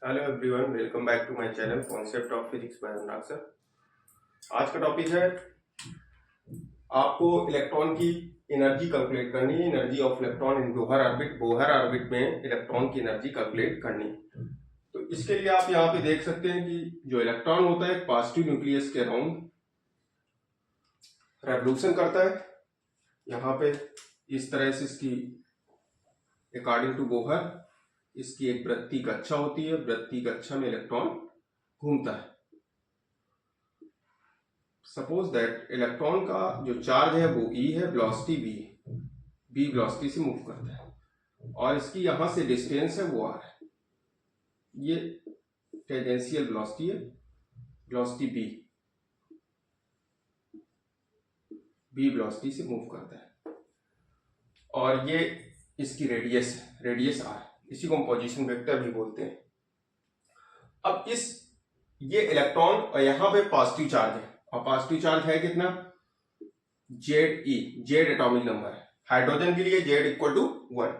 Hello everyone, welcome back to my channel concept of physics by Anurag sir. आज का topic है आपको electron की एनर्जी कैलकुलेट करनी है। Energy of electron in Bohr orbit. Bohr orbit में इलेक्ट्रॉन की एनर्जी कैलकुलेट करनी है। तो इसके लिए आप यहाँ पे देख सकते हैं कि जो इलेक्ट्रॉन होता है पॉजिटिव न्यूक्लियस के अराउंड रेवोल्यूशन करता है। यहाँ पे इस तरह से इसकी अकॉर्डिंग टू बोहर इसकी एक वृत्ति कक्षा होती है। वृत्ति कक्षा में इलेक्ट्रॉन घूमता है। सपोज दैट इलेक्ट्रॉन का जो चार्ज है वो E है, वेलोसिटी V है। V वेलोसिटी से मूव करता है और इसकी यहां से डिस्टेंस है वो R है। ये टेंजेंशियल वेलोसिटी है, वेलोसिटी V वेलोसिटी से मूव करता है और ये इसकी रेडियस R, इसी को हम पोजीशन वेक्टर भी बोलते हैं। अब ये इलेक्ट्रॉन और यहां पे पॉजिटिव चार्ज है और पॉजिटिव चार्ज है कितना, जेड एटॉमिक नंबर है। हाइड्रोजन के लिए Z इक्वल टू 1।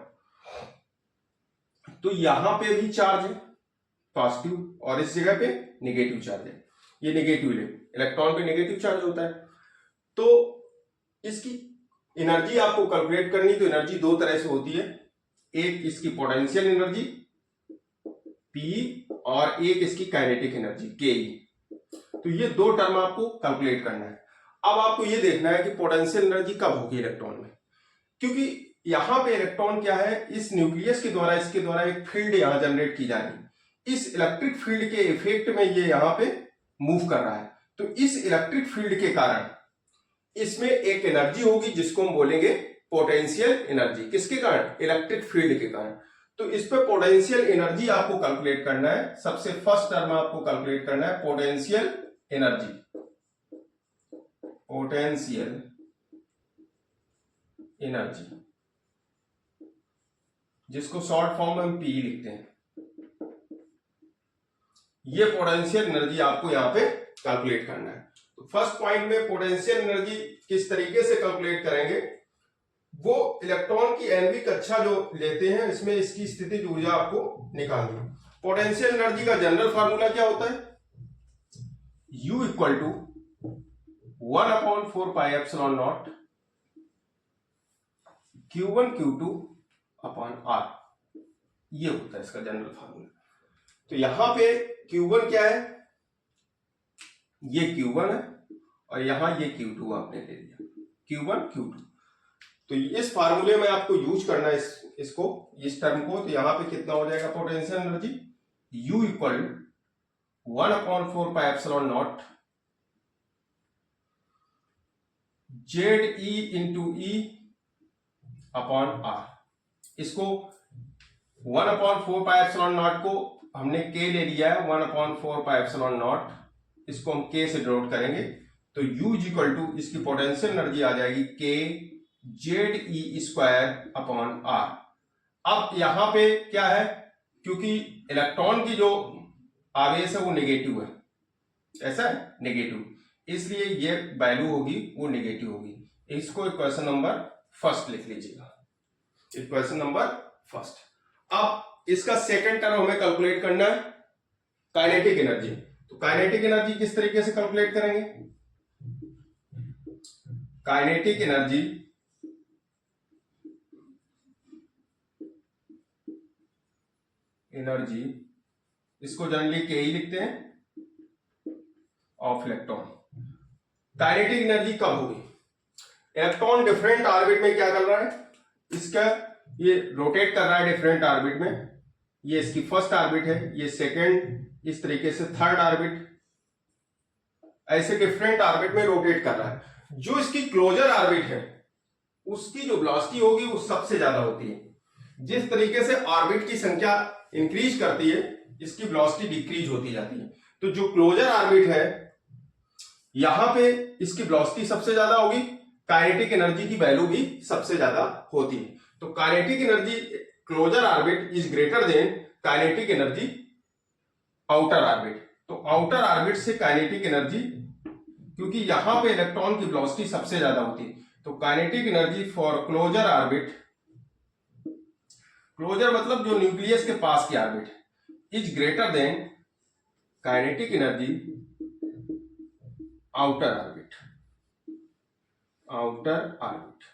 तो यहां पे भी चार्ज है पॉजिटिव और इस जगह पे नेगेटिव चार्ज है। ये नेगेटिव इलेक्ट्रॉन पे नेगेटिव चार्ज होता है। तो इसकी एनर्जी आपको कैलकुलेट करनी, तो एनर्जी दो तरह से होती है। एक इसकी पोटेंशियल एनर्जी P और एक इसकी काइनेटिक एनर्जी Ke। तो ये दो टर्म आपको कैलकुलेट करना है। अब आपको ये देखना है कि पोटेंशियल एनर्जी कब होगी इलेक्ट्रॉन में, क्योंकि यहां पे इलेक्ट्रॉन क्या है, इस न्यूक्लियस के द्वारा इसके द्वारा एक फील्ड यहां जनरेट की जा रही है। इस इलेक्ट्रिक फील्ड के इफेक्ट में ये यहां पे मूव कर रहा है। तो इस इलेक्ट्रिक फील्ड के कारण इसमें एक एनर्जी होगी जिसको हम बोलेंगे पोटेंशियल एनर्जी। किसके कारण, इलेक्ट्रिक फील्ड के कारण। तो इस पे पोटेंशियल एनर्जी आपको कैलकुलेट करना है। सबसे फर्स्ट टर्म आपको कैलकुलेट करना है पोटेंशियल एनर्जी। पोटेंशियल एनर्जी जिसको शॉर्ट फॉर्म में हम पी लिखते हैं। ये पोटेंशियल एनर्जी आपको यहां पे कैलकुलेट करना है। तो फर्स्ट पॉइंट में पोटेंशियल एनर्जी किस तरीके से कैलकुलेट करेंगे, वो इलेक्ट्रॉन की आणविक कक्षा जो लेते हैं इसमें इसकी स्थितिज ऊर्जा आपको निकालनी है। पोटेंशियल एनर्जी का जनरल फार्मूला क्या होता है, U equal to 1/4πε0 Q1 Q2 upon R। ये होता है इसका जनरल फार्मूला। तो यहां पे Q1 क्या है, ये Q1 है और यहां ये Q2 आपने ले लिया, Q1 Q2। तो इस फार्मूले में आपको यूज करना है इस टर्म को। तो यहां पे कितना हो जाएगा potential energy, U equal 1/4πε0 ZE into E upon R। इसको 1/4πε0 को हमने K ले लिया है, 1/4πε0 इसको हम K से डिनोट करेंगे। तो U इक्वल टू इसकी पोटेंशियल एनर्जी आ जाएगी K ZE² अपॉन R। अब यहां पे क्या है, क्योंकि इलेक्ट्रॉन की जो आवेश है वो नेगेटिव है, ऐसा है नेगेटिव, इसलिए ये वैल्यू होगी वो नेगेटिव होगी। इसको इक्वेशन नंबर फर्स्ट लिख लीजिएगा, इक्वेशन नंबर फर्स्ट। अब इसका सेकंड टर्म हमें कैलकुलेट करना है काइनेटिक एनर्जी। तो काइनेटिक एनर्जी किस तरीके से कैलकुलेट करेंगे, काइनेटिक एनर्जी इसको जनरली के ही लिखते हैं ऑफ इलेक्ट्रॉन। काइनेटिक एनर्जी कब होगी, इलेक्ट्रॉन डिफरेंट ऑर्बिट में क्या कर रहा है, इसका ये रोटेट कर रहा है डिफरेंट ऑर्बिट में। ये इसकी फर्स्ट ऑर्बिट है, ये सेकंड, इस तरीके से थर्ड ऑर्बिट, ऐसे डिफरेंट ऑर्बिट में रोटेट कर रहा है। जो इसकी क्लोजर ऑर्बिट है उसकी जो वेलोसिटी होगी वो सबसे ज्यादा होती है। जिस तरीके से ऑर्बिट की संख्या इंक्रीज करती है इसकी वेलोसिटी डिक्रीज होती जाती है। तो जो क्लोजर ऑर्बिट है यहां पे इसकी वेलोसिटी सबसे ज्यादा होगी, काइनेटिक एनर्जी की वैल्यू भी सबसे ज्यादा होती है। तो kinetic energy closer orbit is greater than kinetic energy outer orbit. तो आउटर ऑर्बिट से काइनेटिक एनर्जी, क्योंकि यहां पे इलेक्ट्रॉन की वेलोसिटी सबसे ज्यादा होती है, तो kinetic energy for closer orbit, closer मतलब जो न्यूक्लियस के पास की ऑर्बिट है, is greater than kinetic energy outer orbit. Outer orbit,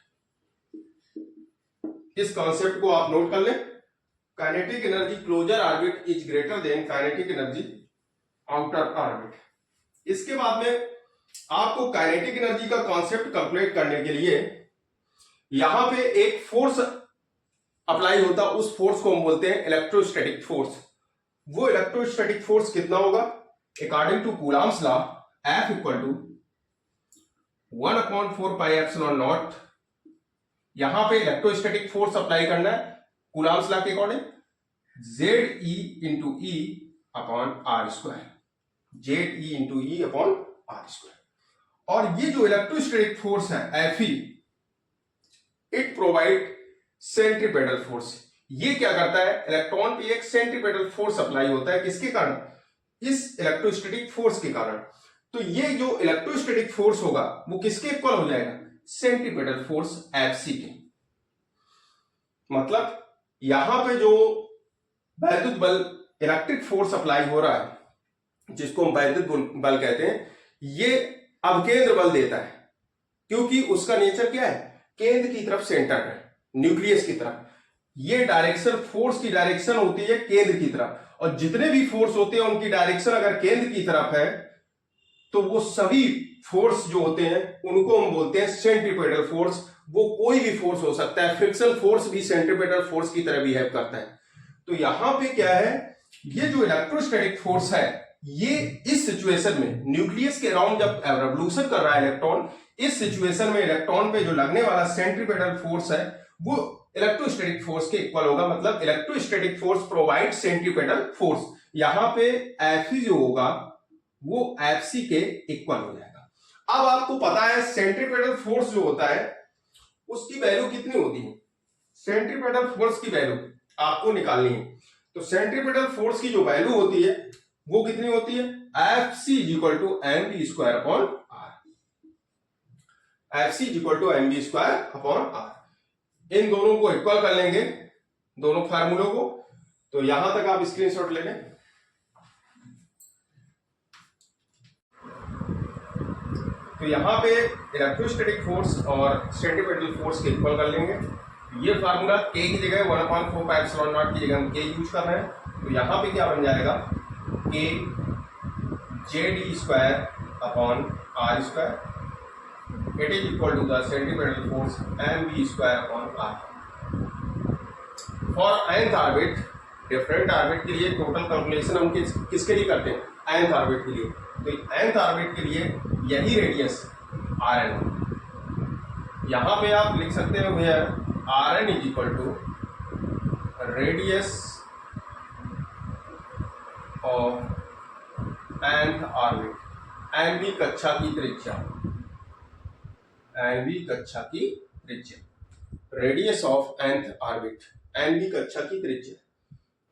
इस कॉन्सेप्ट को आप नोट कर लें। Kinetic energy closer orbit is greater than kinetic energy outer orbit. इसके बाद में आपको काइनेटिक एनर्जी का कॉन्सेप्ट कंप्लीट करने के लिए यहां पे एक फोर्स अप्लाई होता है, उस फोर्स को हम बोलते हैं इलेक्ट्रोस्टैटिक फोर्स। वो इलेक्ट्रोस्टैटिक फोर्स कितना होगा? According to Coulomb's law, F equal to 1/4πε0। यहां पे इलेक्ट्रोस्टैटिक फोर्स अप्लाई करना है कूलॉम्स लॉ के according, ZE into E upon R square, ZE into E upon R square. और ये जो इलेक्ट्रोस्टैटिक फोर्स है Fe, it provide centripetal force. ये क्या करता है? इलेक्ट्रॉन पे एक सेंट्रीपेटल फोर्स अप्लाई होता है, किसके कारण? इस इलेक्ट्रोस्टैटिक फोर्स के कारण। तो ये जो इलेक्ट्रोस्टैटिक फोर्स होगा वो किसके इक्वल हो जाएगा? सेंट्रीपेटल फोर्स Fc के। मतलब यहां पे जो वैद्युत बल इलेक्ट्रिक फोर्स अप्लाई हो रहा है, जिसको हम वैद्युत बल कहते हैं, ये अवकेंद्र बल देता है, क्योंकि उसका नेचर क्या है? केंद्र की तरफ सेंटर है, न्यूक्लियस की तरफ। ये डायरेक्शन, फोर्स की डायरेक्शन होती है केंद्र की तरफ, और जितने भी फोर्स होते हैं उनकी डायरेक्शन अगर केंद्र की तरफ है तो वो सभी फोर्स जो होते हैं उनको हम बोलते हैं सेंट्रीपेटल फोर्स। वो कोई भी फोर्स हो सकता है, फ्रिक्शन फोर्स भी सेंट्रीपेटल फोर्स की तरह बिहेव करता है। तो यहां पे क्या है, ये जो इलेक्ट्रोस्टैटिक फोर्स है, ये इस सिचुएशन में न्यूक्लियस के अराउंड जब रेवोल्यूशन कर रहा है इलेक्ट्रॉन, इस सिचुएशन में इलेक्ट्रॉन पे जो लगने वाला सेंट्रीपेटल फोर्स है वो इलेक्ट्रोस्टैटिक फोर्स के इक्वल होगा। मतलब electrostatic force provide centripetal force. यहां पे Fe जो होगा वो Fc के इक्वल हो जाएगा। अब आपको पता है सेंट्रीपेटल फोर्स जो होता है उसकी वैल्यू कितनी होती है? सेंट्रीपेटल फोर्स की वैल्यू आपको निकालनी है। तो सेंट्रीपेटल फोर्स की जो वैल्यू होती है वो कितनी होती है? Fc equal to mv square upon r। Fc equal to mv square upon r। इन दोनों को इक्वल कर लेंगे, दोनों फार्मूलों को। तो यहां तक आप स्क्रीनशॉट ले लें। तो यहां पे इलेक्ट्रोस्टैटिक फोर्स और सेंट्रीपेटल फोर्स के इक्वल कर लेंगे। ये फार्मूला k की जगह 1/4πε0 की जगह हम k यूज कर रहे हैं। तो यहां पे क्या बन जाएगा? k ZE square upon r square, it is equal to the centripetal force mv square upon r। For nth orbit, different orbit के लिए टोटल कैलकुलेशन हम किसके लिए करते हैं? nth ऑर्बिट के लिए। तो nth ऑर्बिट के लिए यही रेडियस Rn, यहां पे आप लिख सकते हो where Rn is equal to radius of nth orbit, nवीं कक्षा की त्रिज्या, nवीं कक्षा की त्रिज्या, रेडियस ऑफ nth ऑर्बिट, nवीं कक्षा की त्रिज्या,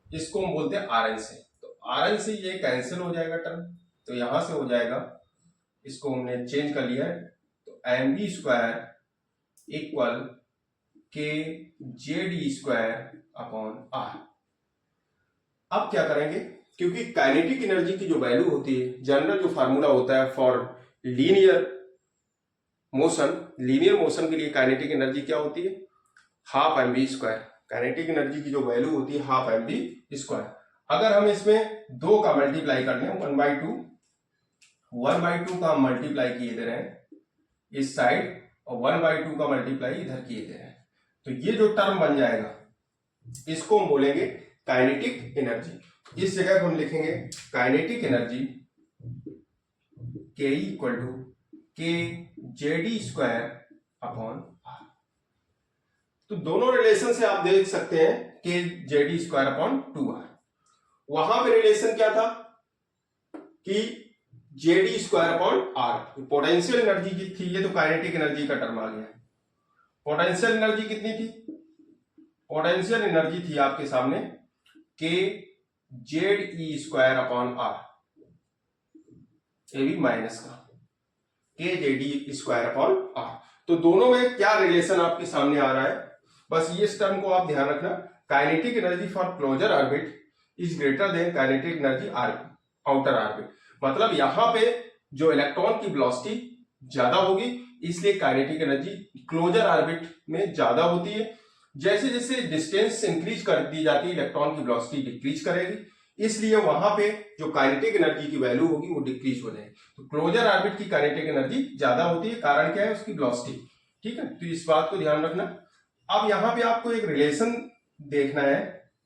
इसको हम बोलते हैं Rn से। तो Rn से ये कैंसिल हो जाएगा टर्म, तो यहां से हो जाएगा, इसको हमने चेंज कर लिया है। तो mv square equal k ZE square upon r। अब क्या करेंगे, क्योंकि काइनेटिक एनर्जी की जो वैल्यू होती है, जनरल जो फार्मूला होता है फॉर लीनियर मोशन के लिए काइनेटिक एनर्जी क्या होती है? Half mv square. Kinetic energy की जो वैल्यू होती है हाफ mv स्क्वायर। अगर हम इसमें 2 का मल्टीप्लाई कर लें, 1/2 का हम मल्टीप्लाई किए दे रहे हैं इस साइड, और 1/2 का मल्टीप्लाई इधर किए दे रहे हैं, तो ये जो टर्म बन जाएगा इसको हम बोलेंगे काइनेटिक एनर्जी। इस जगह हम लिखेंगे kinetic energy K equal to k ZE square upon r। तो दोनों रिलेशन से आप देख सकते हैं k ZE square upon 2r। वहां पे रिलेशन क्या था कि ZE square upon r, potential energy की थी ये, तो काइनेटिक एनर्जी का टर्म आ गया। पोटेंशियल एनर्जी कितनी थी? पोटेंशियल एनर्जी थी आपके सामने k ZE square upon r, ये भी माइनस का k ZE square upon r। तो दोनों में क्या रिलेशन आपके सामने आ रहा है, बस ये इस टर्म को आप ध्यान रखना। Kinetic energy for closer orbit is greater than kinetic energy outer orbit. मतलब यहाँ पे जो इलेक्ट्रॉन की वेलोसिटी ज्यादा होगी, इसलिए काइनेटिक एनर्जी क्लोजर ऑर्बिट में ज्यादा होती है। जैसे जैसे डिस्टेंस इंक्रीज कर दी जाती है, इलेक्ट्रॉन की वेलोसिटी डिक्रीज करेगी, इसलिए वहां पे जो काइनेटिक एनर्जी की वैल्यू होगी वो डिक्रीज हो जाएगी। तो क्लोजर ऑर्बिट की काइनेटिक एनर्जी ज्यादा होती है, कारण क्या है? उसकी वेलोसिटी। ठीक है, तो इस बात को ध्यान रखना। अब यहाँ पे आपको एक रिलेशन देखना है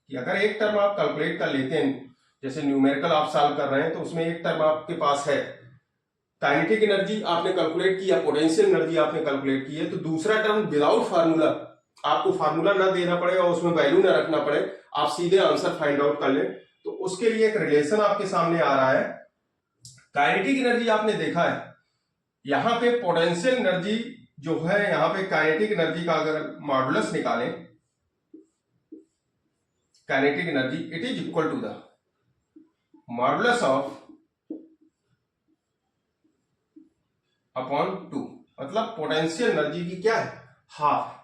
कि अगर एक टर्म आप कैलकुलेट कर लेते हैं, जैसे न्यूमेरिकल आप सॉल्व कर रहे हैं, तो उसमें एक टर्म आपके पास है काइनेटिक एनर्जी आपने कैलकुलेट किया, पोटेंशियल एनर्जी आपने कैलकुलेट की है, तो दूसरा टर्म विदाउट फार्मूला, आपको फार्मूला ना देना पड़े और उसमें वैल्यू ना रखना पड़े, आप सीधे आंसर फाइंड आउट कर ले, तो उसके लिए एक रिलेशन आपके सामने आ रहा है। काइनेटिक एनर्जी आपने देखा है, यहां पे पोटेंशियल एनर्जी जो है, यहां पे काइनेटिक एनर्जी का अगर मॉडुलस निकालें, kinetic energy it is equal to the modulus of upon 2। मतलब पोटेंशियल एनर्जी की क्या है? हाफ।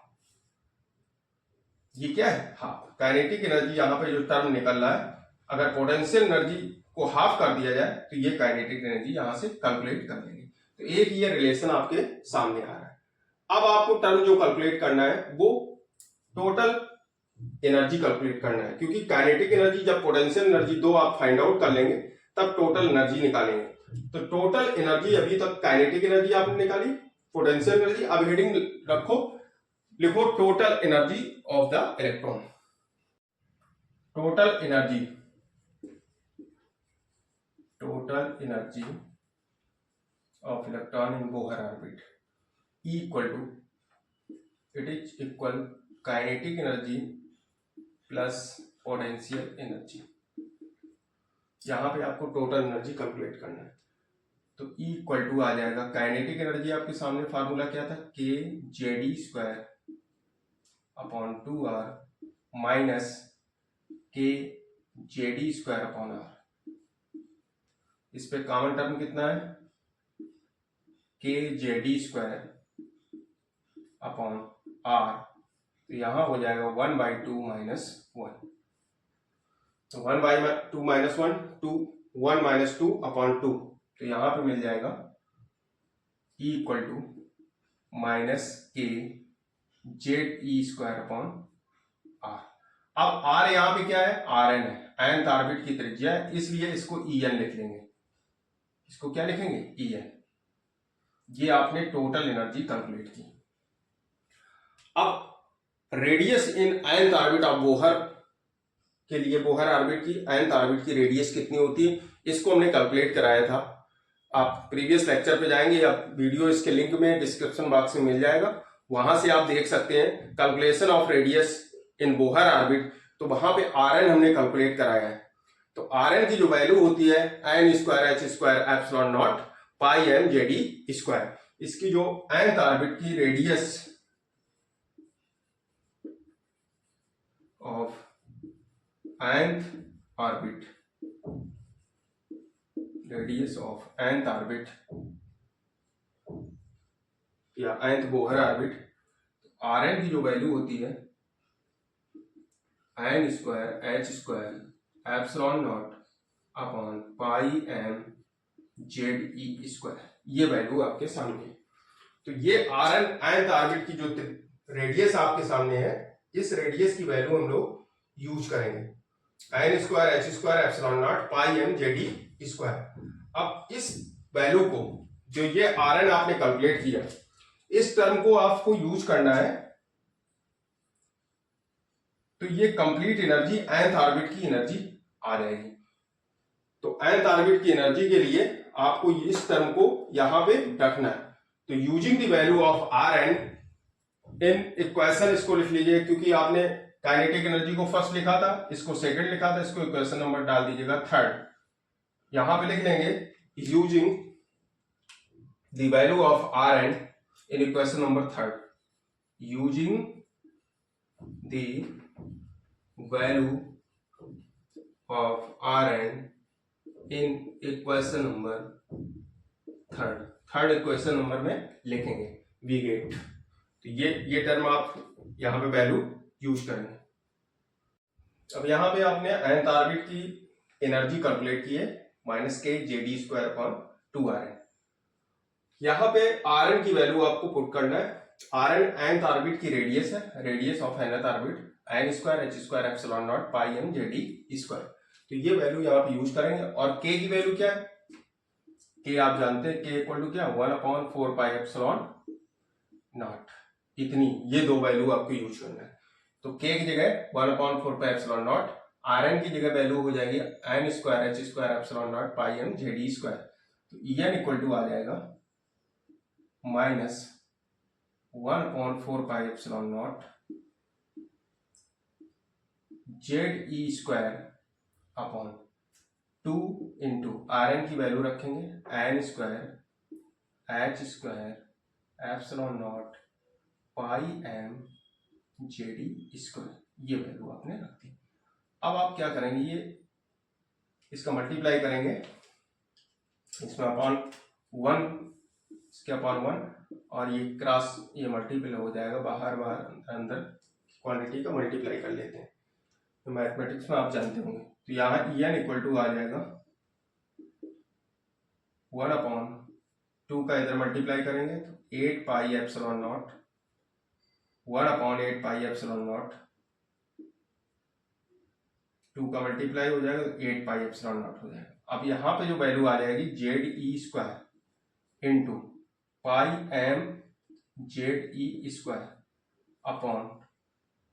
ये क्या है? हाफ। काइनेटिक एनर्जी यहां पे जो टर्म निकल रहा है, अगर पोटेंशियल एनर्जी को हाफ कर दिया जाए तो ये काइनेटिक एनर्जी यहां से कैलकुलेट कर लेंगे। तो एक ये रिलेशन आपके सामने आ रहा है। अब आपको टर्म जो कैलकुलेट करना है वो टोटल एनर्जी कैलकुलेट करना है, क्योंकि काइनेटिक एनर्जी जब पोटेंशियल एनर्जी दो आप फाइंड आउट कर लेंगे तब टोटल एनर्जी निकालेंगे। तो टोटल एनर्जी, अभी तक काइनेटिक एनर्जी आपने निकाली, पोटेंशियल एनर्जी, अब हेडिंग रखो, लिखो total energy of the electron. Total energy of electron in Bohr orbit equal to, it is equal kinetic energy plus potential energy। यहां पे आपको टोटल एनर्जी कैलकुलेट करना है, तो इक्वल टू आ जाएगा काइनेटिक एनर्जी, आपके सामने फार्मूला क्या था? के JD square upon 2r minus के जेडी स्क्वायर अपॉन आर। इस पे कॉमन टर्म कितना है? के जेडी स्क्वायर अपॉन आर, तो यहां हो जाएगा 1/2 माइनस 1। तो 1/2 माइनस 1, 1 माइनस 2 अपॉन 2, तो यहां पे मिल जाएगा E equal to minus k Z e square upon r. अब आर यहां पे क्या है? आर एन है, nth ऑर्बिट की त्रिज्या है, इसलिए इसको ई एन लिख लेंगे। इसको क्या लिखेंगे? E n. ये आपने टोटल एनर्जी कैलकुलेट की। अब radius in nth orbit of Bohr के लिए, बोहर ऑर्बिट की nth ऑर्बिट की रेडियस कितनी होती है, इसको हमने कैलकुलेट कराया था। आप प्रीवियस लेक्चर पे जाएंगे या वीडियो इसके लिंक में डिस्क्रिप्शन बॉक्स में मिल जाएगा, वहां से आप देख सकते हैं calculation of radius in Bohr orbit. तो वहां पे आर एन हमने कैलकुलेट कराया है। तो आर एन की जो वैल्यू होती है n square h square epsilon naught pi m Z e square. इसकी जो nth ऑर्बिट की radius of nth orbit, radius of nth orbit या nth Bohr orbit, r n की जो वैल्यू होती है n square h square epsilon naught upon pi m Z e square. ये value आपके सामने है। तो ये आर एन nth ऑर्बिट की जो रेडियस आपके सामने है, इस रेडियस की वैल्यू हम लोग यूज करेंगे, n square h square epsilon naught pi m Z e square. अब इस वैल्यू को, जो ये आर एन आपने कैलकुलेट किया, इस टर्म को आपको यूज करना है, तो ये कंप्लीट एनर्जी nth ऑर्बिट की एनर्जी आ जाएगी। तो nth ऑर्बिट की एनर्जी के लिए आपको इस टर्म को यहां पे रखना है। तो using the value of r n in equation, इसको लिख लीजिए, क्योंकि आपने काइनेटिक एनर्जी को फर्स्ट लिखा था, इसको सेकंड लिखा था, इसको इक्वेशन नंबर डाल दीजिएगा थर्ड। यहां पे लिख लेंगे using the value of r n in equation number third, using the value of r n in equation number third equation number में लिखेंगे वी गेट। तो ये टर्म आप यहां पे वैल्यू यूज करेंगे। अब यहाँ पे आपने nth ऑर्बिट की एनर्जी कैलकुलेट की है -kJd²/2rn। यहाँ पे Rn की वैल्यू आपको पुट करना है। Rn nth ऑर्बिट की रेडियस है, radius of nth orbit n²h²ε0 πmJd²। तो ये वैल्यू यहाँ पे यूज करेंगे। और k की वैल्यू क्या है? k आप जानते हैं, k इक्वल टू क्या, 1/4πε0। इतनी, ये दो वैल्यू आपको यूज करना है। तो k की जगह 1/4πε0, Rn की जगह वैल्यू हो जाएगी n²h²ε0 πmJd²। तो En इक्वल टू आ जाएगा -1/4πε0 Ze²/2 इंटू Rn की वैल्यू रखेंगे n²h²ε0 πmJd²। ये वैल्यू आपने रख दी। अब आप क्या करेंगे, ये इसका मल्टीप्लाई करेंगे, इसमें अपॉन 1, इसके अपॉन 1, और ये क्रॉस, ये मल्टीपल हो जाएगा, बाहर बाहर अंदर क्वांटिटी का मल्टीप्लाई कर लेते हैं। तो मैथमेटिक्स में आप जानते होंगे। तो यहाँ En इक्वल टू आ जाएगा 1/2 का इधर मल्टीप्लाई करेंगे तो 8πε0, 1/8πε0, 2 का मल्टीप्लाई हो जाएगा तो 8πε0 हो जाएगा। अब यहाँ पे जो वैल्यू आ जाएगी Ze² इंटू πmZe² अपॉन,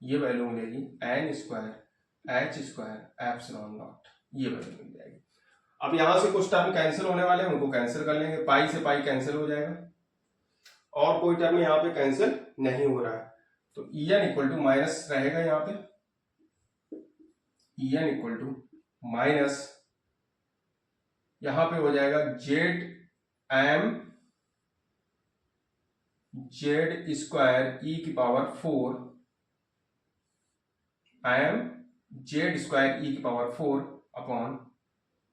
ये वैल्यू मिलेगी n²h²ε0, ये वैल्यू मिल जाएगी। अब यहां से कुछ टर्म कैंसिल होने वाले हैं, उनको कैंसिल कर लेंगे। पाई से पाई कैंसिल हो जाएगा और कोई टर्म यहाँ पे कैंसिल नहीं हो रहा है। तो En इक्वल टू माइनस रहेगा, यहाँ पे En इक्वल टू माइनस, यहां पे हो जाएगा Zm²e⁴ mZ²e⁴ अपॉन,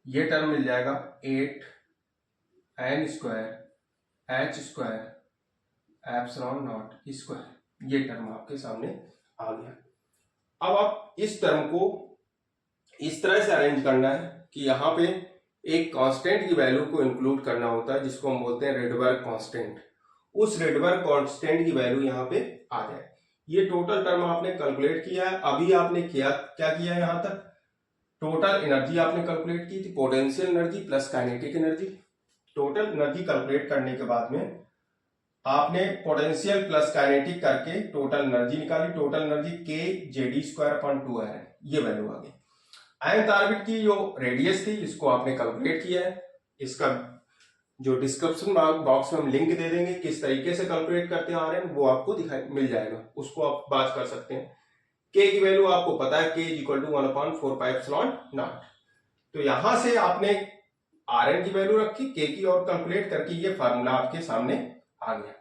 ये टर्म मिल जाएगा 8n²h²ε0²। ये टर्म आपके सामने आ गया। अब आप इस टर्म को इस तरह से अरेंज करना है कि यहाँ पे एक कांस्टेंट की वैल्यू को इंक्लूड करना होता है, जिसको हम बोलते हैं रेडबर्ग कांस्टेंट। उस रेडबर्ग कांस्टेंट की वैल्यू यहाँ पे आ जाए। ये टोटल टर्म आपने कैलकुलेट किया है। अभी आपने क्या किया है, यहाँ तक टोटल एनर्जी आपने कैलकुलेट की थी, potential energy plus kinetic energy. Total energy calculate करने के बाद में आपने पोटेंशियल प्लस काइनेटिक करके टोटल एनर्जी निकाली। टोटल एनर्जी kJd²/2r, ये वैल्यू आ गई। nth ऑर्बिट की जो रेडियस थी, इसको आपने कैलकुलेट किया है। इसका जो डिस्क्रिप्शन बॉक्स में हम लिंक दे देंगे, किस तरीके से कैलकुलेट करते हैं Rn, वो आपको दिखाई मिल जाएगा, उसको आप बात कर सकते हैं। k की वैल्यू आपको पता है, k इक्वल टू 1/4πε0। तो यहां से आपने Rn की वैल्यू रखी, k की और कैलकुलेट करके ये फार्मूला आपके सामने आ गया।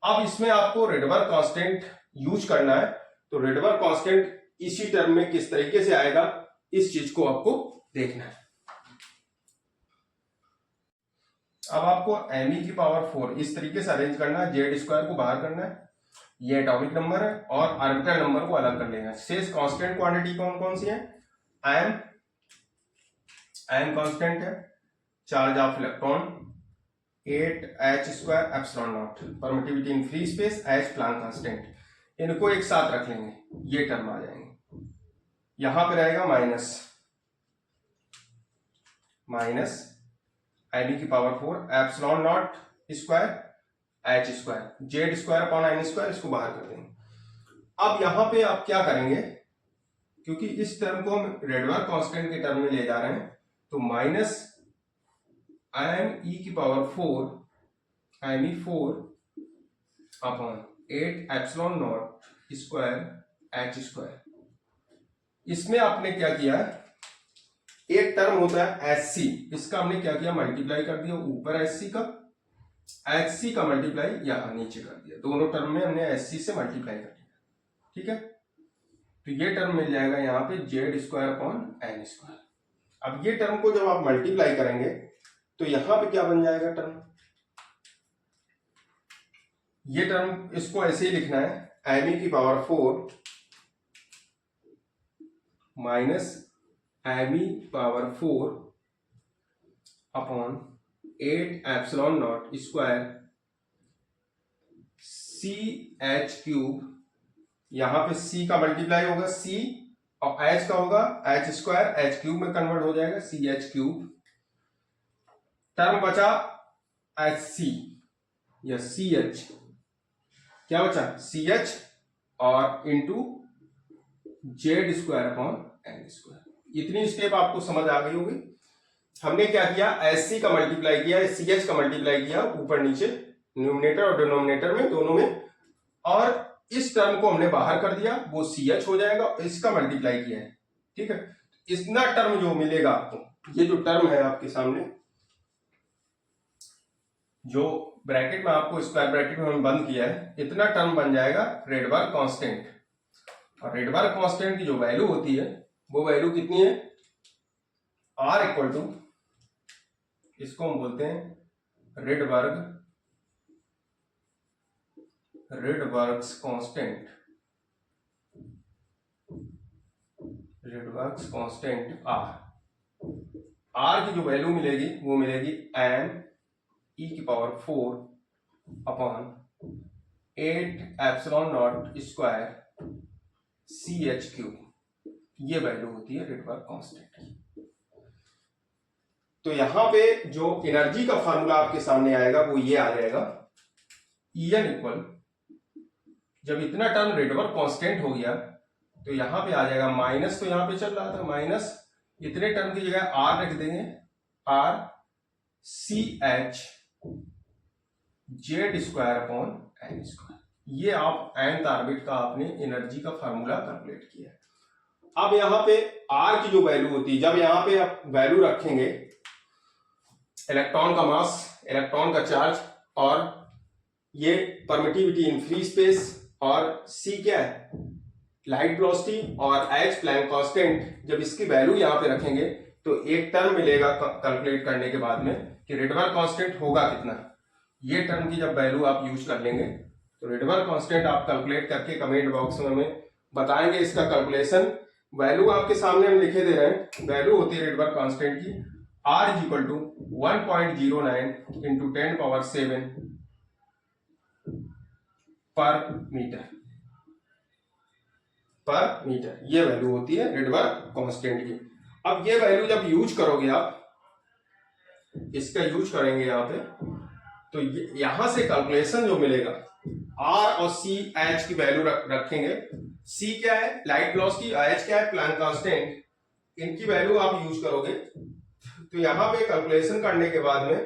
अब इसमें आपको रेडबर्ग कांस्टेंट यूज करना है। तो रेडबर्ग कांस्टेंट इसी टर्म में किस तरीके से आएगा, इस चीज को आपको देखना है। अब आपको me⁴ इस तरीके से अरेंज करना है, Z² को बाहर करना है, ये एटॉमिक नंबर है, और ऑर्बिटल नंबर को अलग कर लेना है। शेष कांस्टेंट क्वांटिटी कौन कौन सी है? m कांस्टेंट है, charge of electron 8h²ε0, permittivity in free space, h Planck constant. इनको एक साथ रख लेंगे, ये टर्म आ जाएंगे। यहां पे रहेगा माइनस me⁴ ε0² h², Z²/n², इसको बाहर कर देंगे। अब यहां पे आप क्या करेंगे, क्योंकि इस टर्म को हम रेडबर्ग कांस्टेंट के टर्म में ले जा रहे हैं, तो माइनस me⁴ अपॉन 8ε0² इसमें आपने क्या किया, एक टर्म होता है Hc, इसका हमने क्या किया, मल्टीप्लाई कर दिया ऊपर Hc का, Hc का मल्टीप्लाई यहां नीचे कर दिया। दोनों टर्म में हमने Hc से मल्टीप्लाई कर दिया, ठीक है। तो ये टर्म मिल जाएगा यहाँ पे Z²/n²। अब ये टर्म को जब आप मल्टीप्लाई करेंगे तो यहां पे क्या बन जाएगा टर्म, ये टर्म इसको ऐसे ही लिखना है me⁴ minus me⁴ upon 8 epsilon not square CH⁵, यहां पे C का मल्टीप्लाई होगा C और H का होगा H² H³ में कन्वर्ट हो जाएगा CH³। टर्म बचा HC या CH, क्या बचा CH और इंटू Z² अपॉन N²। इतनी स्टेप आपको समझ आ गई होगी। हमने क्या किया, SC का मल्टीप्लाई किया, CH का मल्टीप्लाई किया ऊपर नीचे न्यूमरेटर और डिनोमिनेटर में दोनों में, और इस टर्म को हमने बाहर कर दिया, वो CH हो जाएगा, इसका मल्टीप्लाई किया है। ठीक है, इतना टर्म जो मिलेगा आपको, ये जो टर्म है आपके सामने, जो ब्रैकेट में आपको स्क्वायर ब्रैकेट में हम बंद किया है, इतना टर्म बन जाएगा रेडबर्ग कांस्टेंट। और रेडबर्ग कांस्टेंट की जो वैल्यू होती है वो वैल्यू कितनी है, R इक्वल टू, इसको हम बोलते हैं रेडबर्ग्स कांस्टेंट, रेडबर्ग्स कांस्टेंट R की जो वैल्यू मिलेगी वो मिलेगी me⁴ upon 8 epsilon not square CH³। ये वैल्यू होती है रेडबर्ग कांस्टेंट की। तो यहां पे जो एनर्जी का फार्मूला आपके सामने आएगा वो ये आ जाएगा, En इक्वल, जब इतना टर्म रेडबर्ग कांस्टेंट हो गया तो यहां पे आ जाएगा माइनस, तो यहां पे चल रहा था माइनस, इतने टर्म की जगह R रख देंगे, R CH Z² upon N²। ये आप nth ऑर्बिट का आपने एनर्जी का फार्मूला कैलकुलेट किया है। अब यहां पे R की जो वैल्यू होती है, जब यहां पे आप वैल्यू रखेंगे इलेक्ट्रॉन का मास, इलेक्ट्रॉन का चार्ज, और ये परमिटिविटी इन फ्री स्पेस, और C क्या है लाइट वेलोसिटी, और H प्लैंक कांस्टेंट, जब इसकी वैल्यू यहां पे रखेंगे तो एक टर्म मिलेगा कैलकुलेट करने के बाद में कि रेडबर्ग कांस्टेंट होगा कितना। ये टर्म की जब वैल्यू आप यूज कर लेंगे तो रेडबर्ग कांस्टेंट आप कैलकुलेट करके कमेंट बॉक्स में हमें बताएंगे इसका कैलकुलेशन। वैल्यू आपके सामने हम लिखे दे रहे हैं, वैल्यू होती है रेडबर्ग कांस्टेंट की R is equal to 1.09 into 10⁷ per metre, ये वैल्यू होती है रेडबर्ग कांस्टेंट की। अब ये वैल्यू जब यूज करोगे आप, इसका यूज करेंगे यहाँ पे, तो यहां से कैलकुलेशन जो मिलेगा, R और C H की वैल्यू रखेंगे, C क्या है लाइट वेलोसिटी, H क्या है प्लैंक कांस्टेंट, इनकी वैल्यू आप यूज करोगे तो यहाँ पे कैलकुलेशन करने के बाद में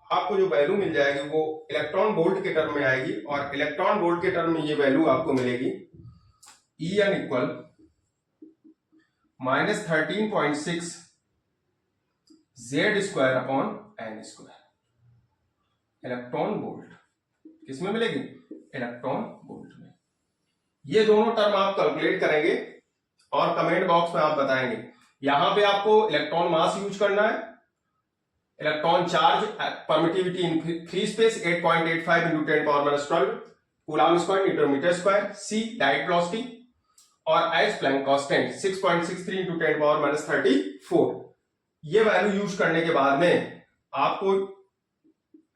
आपको जो वैल्यू मिल जाएगी वो इलेक्ट्रॉन वोल्ट के टर्म में आएगी, और इलेक्ट्रॉन वोल्ट के टर्म में ये वैल्यू आपको मिलेगी En equal -13.6 Z² upon N²। Electron volt किसमें मिलेगी, इलेक्ट्रॉन वोल्ट में। ये दोनों टर्म आप कैलकुलेट करेंगे और कमेंट बॉक्स में आप बताएंगे। यहां पे आपको इलेक्ट्रॉन मास यूज करना है, electron charge, permittivity in free space 8.85 into 10⁻12 coulomb square newton metre square, C light velocity, और H प्लैंक कांस्टेंट 6.63 इंटू 10⁻34। ये वैल्यू यूज करने के बाद में आपको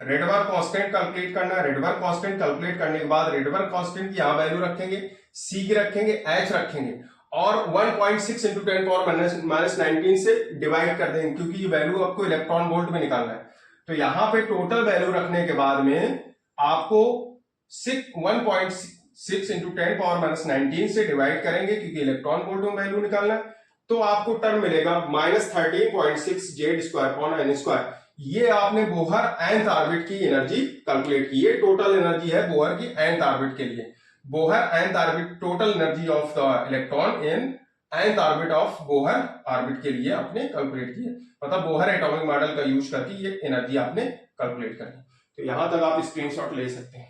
रेडबर्ग कांस्टेंट कैलकुलेट करना है। रेडबर्ग कांस्टेंट कैलकुलेट करने के बाद रेडबर्ग कांस्टेंट की यहां वैल्यू रखेंगे, C की रखेंगे, H रखेंगे, और 1.6 इंटू 10⁻19 से डिवाइड कर देंगे, क्योंकि ये वैल्यू आपको इलेक्ट्रॉन वोल्ट में निकालना है। तो यहां पे टोटल वैल्यू रखने के बाद में आपको 1.6 इंटू 10⁻19 से डिवाइड करेंगे, क्योंकि इलेक्ट्रॉन वोल्ट में वैल्यू निकालना है, तो आपको टर्म मिलेगा -13.6 Z² अपॉन N²। ये आपने बोहर nth ऑर्बिट की एनर्जी कैलकुलेट की है, टोटल एनर्जी है बोहर की nth ऑर्बिट के लिए। Bohr nth orbit, total energy of the electron in nth orbit of Bohr orbit के लिए आपने कैलकुलेट की है, मतलब बोहर एटॉमिक मॉडल का यूज करके ये एनर्जी आपने कैलकुलेट करी। तो यहां तक आप स्क्रीनशॉट ले सकते हैं।